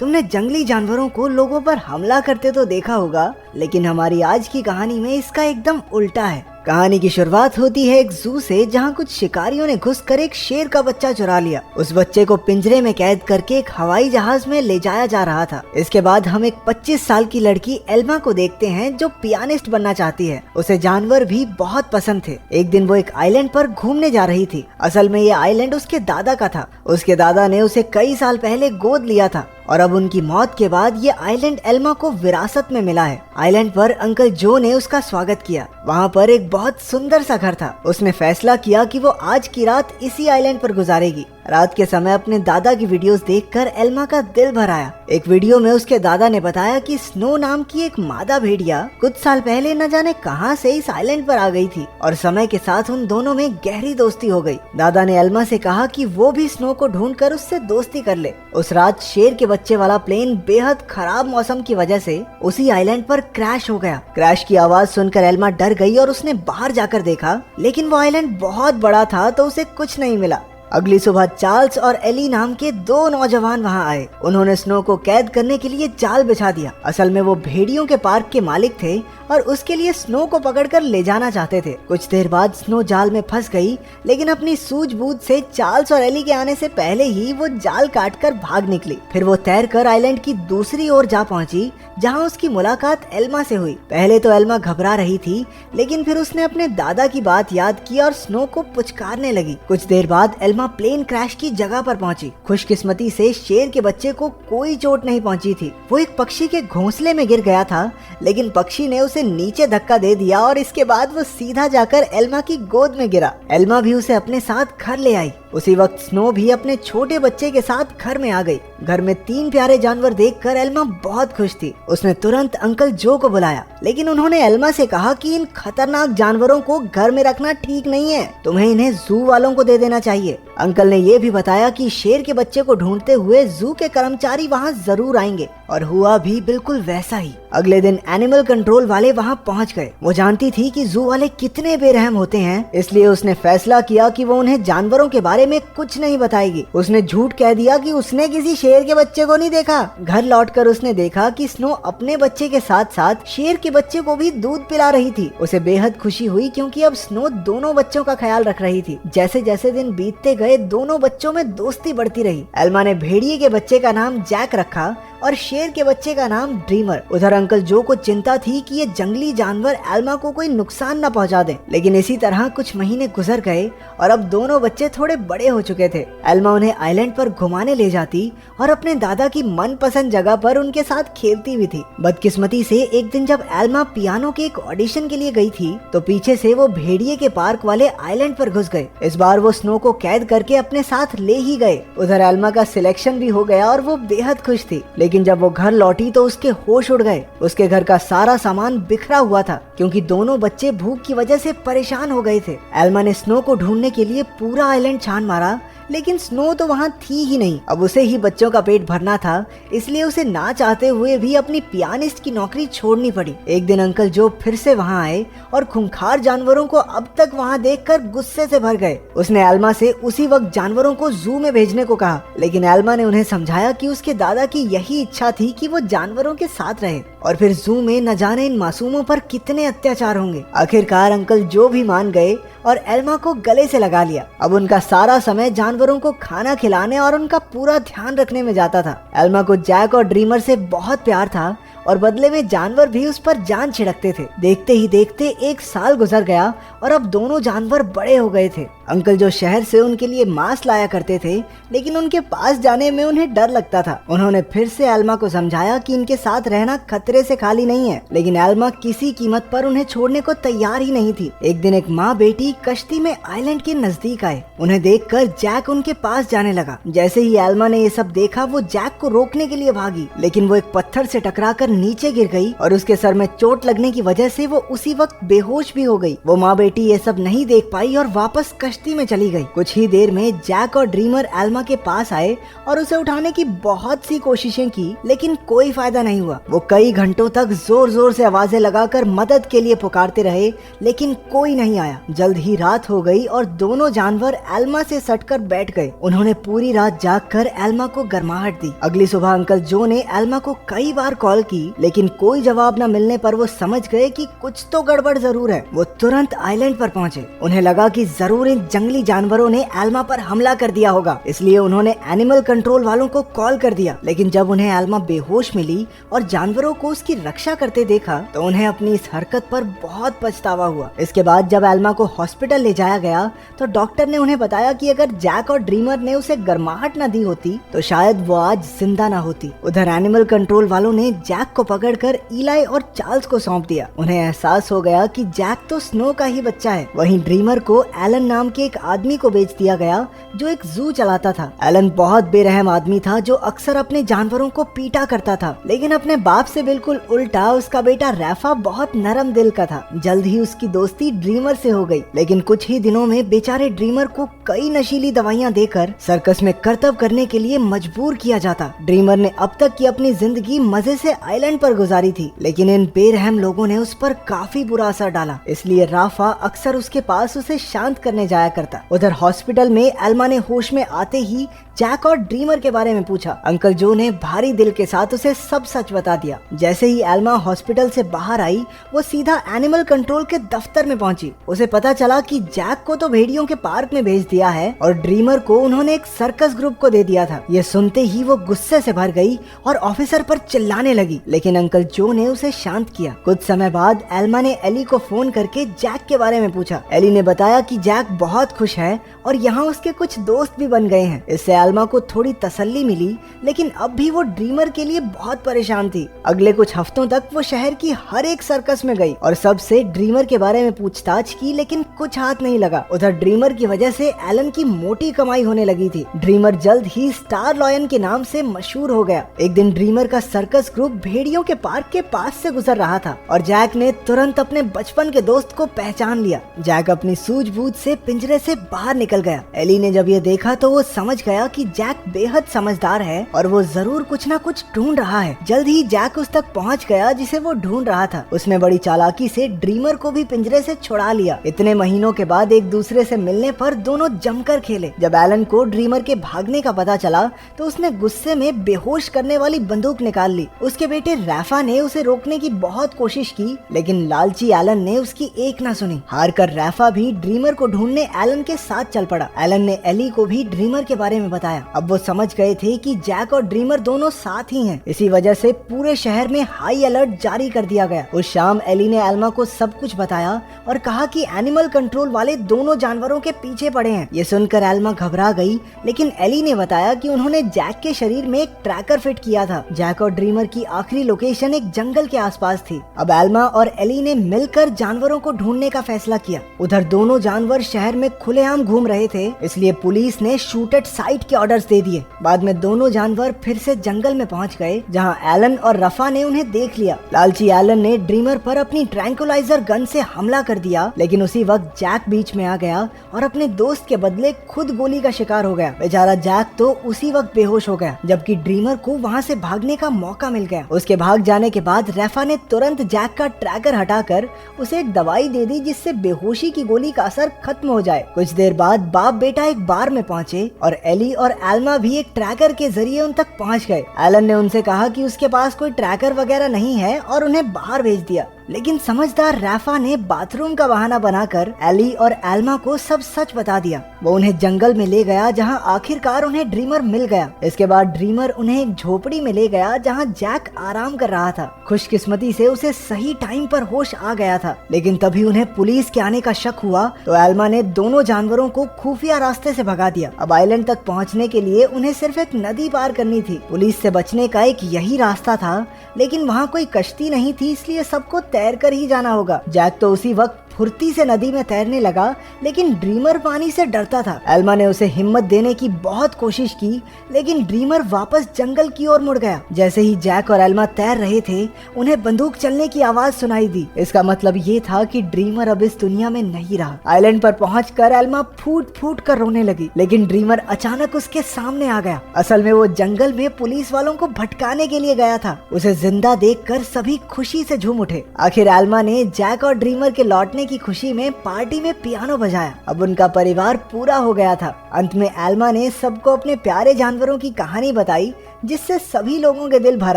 तुमने जंगली जानवरों को लोगों पर हमला करते तो देखा होगा, लेकिन हमारी आज की कहानी में इसका एकदम उल्टा है। कहानी की शुरुआत होती है एक जू से, जहां कुछ शिकारियों ने घुसकर एक शेर का बच्चा चुरा लिया। उस बच्चे को पिंजरे में कैद करके एक हवाई जहाज में ले जाया जा रहा था। इसके बाद हम एक 25 साल की लड़की एल्मा को देखते हैं, जो पियानिस्ट बनना चाहती है। उसे जानवर भी बहुत पसंद थे। एक दिन वो एक आइलैंड पर घूमने जा रही थी। असल में ये आइलैंड उसके दादा का था। उसके दादा ने उसे कई साल पहले गोद लिया था और अब उनकी मौत के बाद ये आइलैंड एल्मा को विरासत में मिला है। आइलैंड पर अंकल जो ने उसका स्वागत किया। वहाँ पर एक बहुत सुंदर सा घर था। उसने फैसला किया कि वो आज की रात इसी आइलैंड पर गुजारेगी। रात के समय अपने दादा की वीडियोस देखकर एल्मा का दिल भर आया। एक वीडियो में उसके दादा ने बताया कि स्नो नाम की एक मादा भेड़िया कुछ साल पहले न जाने कहां से इस आइलैंड पर आ गई थी और समय के साथ उन दोनों में गहरी दोस्ती हो गई। दादा ने एल्मा से कहा कि वो भी स्नो को ढूंढकर उससे दोस्ती कर ले। उस रात शेर के बच्चे वाला प्लेन बेहद खराब मौसम की वजह से उसी आइलैंड पर क्रैश हो गया। क्रैश की आवाज सुनकर एल्मा डर गई और उसने बाहर जाकर देखा, लेकिन वो आइलैंड बहुत बड़ा था तो उसे कुछ नहीं मिला। अगली सुबह चार्ल्स और एली नाम के दो नौजवान वहां आए। उन्होंने स्नो को कैद करने के लिए जाल बिछा दिया। असल में वो भेड़ियों के पार्क के मालिक थे और उसके लिए स्नो को पकड़कर ले जाना चाहते थे। कुछ देर बाद स्नो जाल में फंस गई, लेकिन अपनी सूझबूझ से चार्ल्स और एली के आने से पहले ही वो जाल काटकर भाग निकली। फिर वो तैरकर आइलैंड की दूसरी ओर जा पहुंची, जहां उसकी मुलाकात एल्मा से हुई। पहले तो एल्मा घबरा रही थी, लेकिन फिर उसने अपने दादा की बात याद की और स्नो को पुचकारने लगी। कुछ देर बाद एल्मा प्लेन क्रैश की जगह पर पहुंची। खुशकिस्मती से शेर के बच्चे को कोई चोट नहीं पहुंची थी। वो एक पक्षी के घोंसले में गिर गया था, लेकिन पक्षी ने उसे नीचे धक्का दे दिया और इसके बाद वो सीधा जाकर एल्मा की गोद में गिरा। एल्मा भी उसे अपने साथ घर ले आई। उसी वक्त स्नो भी अपने छोटे बच्चे के साथ घर में आ गई। घर में 3 प्यारे जानवर देखकर एल्मा बहुत खुश थी। उसने तुरंत अंकल जो को बुलाया, लेकिन उन्होंने एल्मा से कहा कि इन खतरनाक जानवरों को घर में रखना ठीक नहीं है, तुम्हें इन्हें जू वालों को दे देना चाहिए। अंकल ने ये भी बताया कि शेर के बच्चे को ढूंढते हुए जू के कर्मचारी वहाँ जरूर आएंगे, और हुआ भी बिल्कुल वैसा ही। अगले दिन एनिमल कंट्रोल वाले वहाँ पहुँच गए। वो जानती थी कि जू वाले कितने बेरहम होते हैं, इसलिए उसने फैसला किया कि वो उन्हें जानवरों के बारे में कुछ नहीं बताएगी। उसने झूठ कह दिया कि उसने किसी शेर के बच्चे को नहीं देखा। घर लौटकर उसने देखा कि स्नो अपने बच्चे के साथ साथ शेर के बच्चे को भी दूध पिला रही थी। उसे बेहद खुशी हुई, क्योंकि अब स्नो दोनों बच्चों का ख्याल रख रही थी। जैसे जैसे दिन बीतते गए, दोनों बच्चों में दोस्ती बढ़ती रही। एल्मा ने भेड़िए के बच्चे का नाम जैक रखा और शेर के बच्चे का नाम ड्रीमर। उधर अंकल जो को चिंता थी कि ये जंगली जानवर एल्मा को कोई नुकसान न पहुंचा दें, लेकिन इसी तरह कुछ महीने गुजर गए और अब दोनों बच्चे थोड़े बड़े हो चुके थे। एल्मा उन्हें आइलैंड पर घुमाने ले जाती और अपने दादा की मनपसंद जगह पर उनके साथ खेलती भी थी। बदकिस्मती से एक दिन जब एल्मा पियानो के एक ऑडिशन के लिए गई थी, तो पीछे से वो भेड़िए के पार्क वाले आइलैंड पर घुस गए। इस बार वो स्नो को कैद करके अपने साथ ले ही गए। उधर एल्मा का सिलेक्शन भी हो गया और वो बेहद खुश थी, लेकिन जब वो घर लौटी तो उसके होश उड़ गए। उसके घर का सारा सामान बिखरा हुआ था, क्योंकि दोनों बच्चे भूख की वजह से परेशान हो गए थे। एल्मा ने स्नो को ढूंढने के लिए पूरा आइलैंड छान मारा, लेकिन स्नो तो वहाँ थी ही नहीं। अब उसे ही बच्चों का पेट भरना था, इसलिए उसे ना चाहते हुए भी अपनी पियानिस्ट की नौकरी छोड़नी पड़ी। एक दिन अंकल जो फिर से वहाँ आए और खूंखार जानवरों को अब तक वहाँ देखकर गुस्से से भर गए। उसने एल्मा से उसी वक्त जानवरों को जू में भेजने को कहा, लेकिन एल्मा ने उन्हें समझाया कि उसके दादा की यही इच्छा थी कि वो जानवरों के साथ रहे, और फिर जू में न जाने इन मासूमों पर कितने अत्याचार होंगे। आखिरकार अंकल जो भी मान गए और एल्मा को गले से लगा लिया। अब उनका सारा समय जानवरों को खाना खिलाने और उनका पूरा ध्यान रखने में जाता था। एल्मा को जैक और ड्रीमर से बहुत प्यार था और बदले में जानवर भी उस पर जान छिड़कते थे। देखते ही देखते 1 साल गुजर गया और अब दोनों जानवर बड़े हो गए थे। अंकल जो शहर से उनके लिए मांस लाया करते थे, लेकिन उनके पास जाने में उन्हें डर लगता था। उन्होंने फिर से एल्मा को समझाया कि इनके साथ रहना खतरे से खाली नहीं है, लेकिन एल्मा किसी कीमत पर उन्हें छोड़ने को तैयार ही नहीं थी। एक दिन एक माँ बेटी कश्ती में आइलैंड के नजदीक आए। उन्हें देखकर जैक उनके पास जाने लगा। जैसे ही एल्मा ने ये सब देखा, वो जैक को रोकने के लिए भागी, लेकिन वो एक पत्थर से टकराकर नीचे गिर गई और उसके सर में चोट लगने की वजह से वो उसी वक्त बेहोश भी हो गई। वो माँ बेटी ये सब नहीं देख पाई और वापस कश्ती में चली गई। कुछ ही देर में जैक और ड्रीमर एल्मा के पास आए और उसे उठाने की बहुत सी कोशिशें की, लेकिन कोई फायदा नहीं हुआ। वो कई घंटों तक जोर जोर से आवाजें लगाकर मदद के लिए पुकारते रहे, लेकिन कोई नहीं आया। जल्द ही रात हो गई और दोनों जानवर एल्मा से सटकर बैठ गए। उन्होंने पूरी रात जागकर एल्मा को गर्माहट दी। अगली सुबह अंकल जो ने एल्मा को कई बार कॉल की, लेकिन कोई जवाब न मिलने पर वो समझ गए कि कुछ तो गड़बड़ जरूर है। वो तुरंत आइलैंड पर पहुंचे। उन्हें लगा कि जरूर इन जंगली जानवरों ने एल्मा पर हमला कर दिया होगा, इसलिए उन्होंने एनिमल कंट्रोल वालों को कॉल कर दिया। लेकिन जब उन्हें एल्मा बेहोश मिली और जानवरों को उसकी रक्षा करते देखा तो उन्हें अपनी इस हरकत पर बहुत पछतावा हुआ। इसके बाद जब एल्मा को हॉस्पिटल ले जाया गया तो डॉक्टर ने उन्हें बताया कि अगर जैक और ड्रीमर ने उसे गर्माहट न दी होती तो शायद वो आज जिंदा न होती। उधर एनिमल कंट्रोल वालों ने जैक को पकड़कर इलाई और चार्ल्स को सौंप दिया। उन्हें एहसास हो गया कि जैक तो स्नो का ही बच्चा है। वहीं ड्रीमर को एलन नाम के एक आदमी को बेच दिया गया जो एक जू चलाता था। एलन बहुत बेरहम आदमी था जो अक्सर अपने जानवरों को पीटा करता था, लेकिन अपने बाप से बिल्कुल उल्टा उसका बेटा रैफा बहुत नरम दिल का था। जल्द ही उसकी दोस्ती ड्रीमर से हो गई, लेकिन कुछ ही दिनों में बेचारे ड्रीमर को कई नशीली दवाइयां देकर सर्कस में करतब करने के लिए मजबूर किया जाता। ड्रीमर ने अब तक की अपनी जिंदगी मजे से आइलैंड पर गुजारी थी, लेकिन इन बेरहम लोगों ने उस पर काफी बुरा असर डाला। इसलिए राफा अक्सर उसके पास उसे शांत करने जाया करता। उधर हॉस्पिटल में एल्मा ने होश में आते ही जैक और ड्रीमर के बारे में पूछा। अंकल जो ने भारी दिल के साथ उसे सब सच बता दिया। जैसे ही एल्मा हॉस्पिटल से बाहर आई वो सीधा एनिमल कंट्रोल के दफ्तर में पहुंची। उसे पता चला कि जैक को तो भेड़ियों के पार्क में भेज दिया है और ड्रीमर को उन्होंने एक सर्कस ग्रुप को दे दिया था। ये सुनते ही वो गुस्से से भर गई और ऑफिसर पर चिल्लाने लगी, लेकिन अंकल जो ने उसे शांत किया। कुछ समय बाद एल्मा ने एली को फोन करके जैक के बारे में पूछा। एली ने बताया कि जैक बहुत खुश है और यहाँ उसके कुछ दोस्त भी बन गए हैं। इससे एल्मा को थोड़ी तसल्ली मिली, लेकिन अब भी वो ड्रीमर के लिए बहुत परेशान थी। अगले कुछ हफ्तों तक वो शहर की हर एक सर्कस में गई और सबसे ड्रीमर के बारे में पूछताछ की, लेकिन कुछ हाथ नहीं लगा। उधर ड्रीमर की वजह से एलन की मोटी कमाई होने लगी थी। ड्रीमर जल्द ही स्टार लॉयन के नाम से मशहूर हो गया। एक दिन ड्रीमर का सर्कस ग्रुप भेड़ियों के पार्क के पास से गुजर रहा था और जैक ने तुरंत अपने बचपन के दोस्त को पहचान लिया। जैक अपनी सूझबूझ से पिंजरे से बाहर निकल गया। एली ने जब ये देखा तो वो समझ गया कि जैक बेहद समझदार है और वो जरूर कुछ न कुछ ढूंढ रहा है। जल्द ही जैक उस तक पहुंच गया जिसे वो ढूंढ रहा था। उसने बड़ी चालाकी से ड्रीमर को भी पिंजरे से छुड़ा लिया। इतने महीनों के बाद एक दूसरे से मिलने पर दोनों जमकर खेले। जब एलन को ड्रीमर के भागने का पता चला तो उसने गुस्से में बेहोश करने वाली बंदूक निकाल ली। उसके बेटे रैफा ने उसे रोकने की बहुत कोशिश की, लेकिन लालची एलन ने उसकी एक न सुनी। हार कर रैफा भी ड्रीमर को ढूंढने एलन के साथ चल पड़ा। एलन ने एली को भी ड्रीमर के बारे में बताया। अब वो समझ गए थे कि जैक और ड्रीमर दोनों साथ ही हैं। इसी वजह से पूरे शहर में हाई अलर्ट जारी कर दिया गया। उस शाम एली ने एल्मा को सब कुछ बताया और कहा कि एनिमल कंट्रोल वाले दोनों जानवरों के पीछे पड़े हैं। ये सुनकर एल्मा घबरा गई, लेकिन एली ने बताया कि उन्होंने जैक के शरीर में एक ट्रैकर फिट किया था। जैक और ड्रीमर की आखिरी लोकेशन एक जंगल के आसपास थी। अब एल्मा और एली ने मिलकर जानवरों को ढूंढने का फैसला किया। उधर दोनों जानवर शहर में खुलेआम घूम रहे थे, इसलिए पुलिस ने शूट एट साइट के ऑर्डर्स दे दिए। बाद में दोनों जानवर फिर से जंगल में पहुंच गए, जहां एलन और रफा ने उन्हें देख लिया। लालची एलन ने ड्रीमर पर अपनी ट्रैंकुलाइजर गन से हमला कर दिया, लेकिन उसी वक्त जैक बीच में आ गया और अपने दोस्त के बदले खुद गोली का शिकार हो गया। बेचारा जैक तो उसी वक्त बेहोश हो गया, जबकि ड्रीमर को वहां से भागने का मौका मिल गया। उसके भाग जाने के बाद रफा ने तुरंत जैक का ट्रैकर हटाकर उसे एक दवाई दे दी, जिससे बेहोशी की गोली का असर खत्म हो जाए। कुछ देर बाद बाप बेटा एक बार में पहुंचे और एली और एल्मा भी एक ट्रैकर के जरिए उन तक पहुंच गए। एलन ने उनसे कहा कि उसके पास कोई ट्रैकर वगैरह नहीं है और उन्हें बाहर भेज दिया, लेकिन समझदार रैफा ने बाथरूम का बहाना बनाकर एली और एल्मा को सब सच बता दिया। वो उन्हें जंगल में ले गया, जहां आखिरकार उन्हें ड्रीमर मिल गया। इसके बाद ड्रीमर उन्हें एक झोपड़ी में ले गया, जहां जैक आराम कर रहा था। खुशकिस्मती से उसे सही टाइम पर होश आ गया था, लेकिन तभी उन्हें पुलिस के आने का शक हुआ तो एल्मा ने दोनों जानवरों को खुफिया रास्ते से भगा दिया। अब आइलैंड तक पहुंचने के लिए उन्हें सिर्फ एक नदी पार करनी थी। पुलिस से बचने का एक यही रास्ता था, लेकिन वहाँ कोई कश्ती नहीं थी, इसलिए सबको तैर कर ही जाना होगा। जैक तो उसी वक्त फुर्ती से नदी में तैरने लगा, लेकिन ड्रीमर पानी से डरता था। एल्मा ने उसे हिम्मत देने की बहुत कोशिश की, लेकिन ड्रीमर वापस जंगल की ओर मुड़ गया। जैसे ही जैक और एल्मा तैर रहे थे, उन्हें बंदूक चलने की आवाज सुनाई दी। इसका मतलब ये था कि ड्रीमर अब इस दुनिया में नहीं रहा। आइलैंड पर पहुंचकर एल्मा फूट फूट कर रोने लगी, लेकिन ड्रीमर अचानक उसके सामने आ गया। असल में वो जंगल में पुलिस वालों को भटकाने के लिए गया था। उसे जिंदा देखकर सभी खुशी से झूम उठे। आखिर एल्मा ने जैक और ड्रीमर के लौटने की खुशी में पार्टी में पियानो बजाया। अब उनका परिवार पूरा हो गया था। अंत में एल्मा ने सबको अपने प्यारे जानवरों की कहानी बताई, जिससे सभी लोगों के दिल भर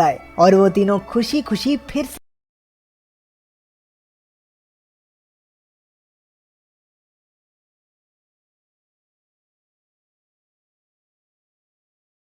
आए और वो तीनों खुशी खुशी फिर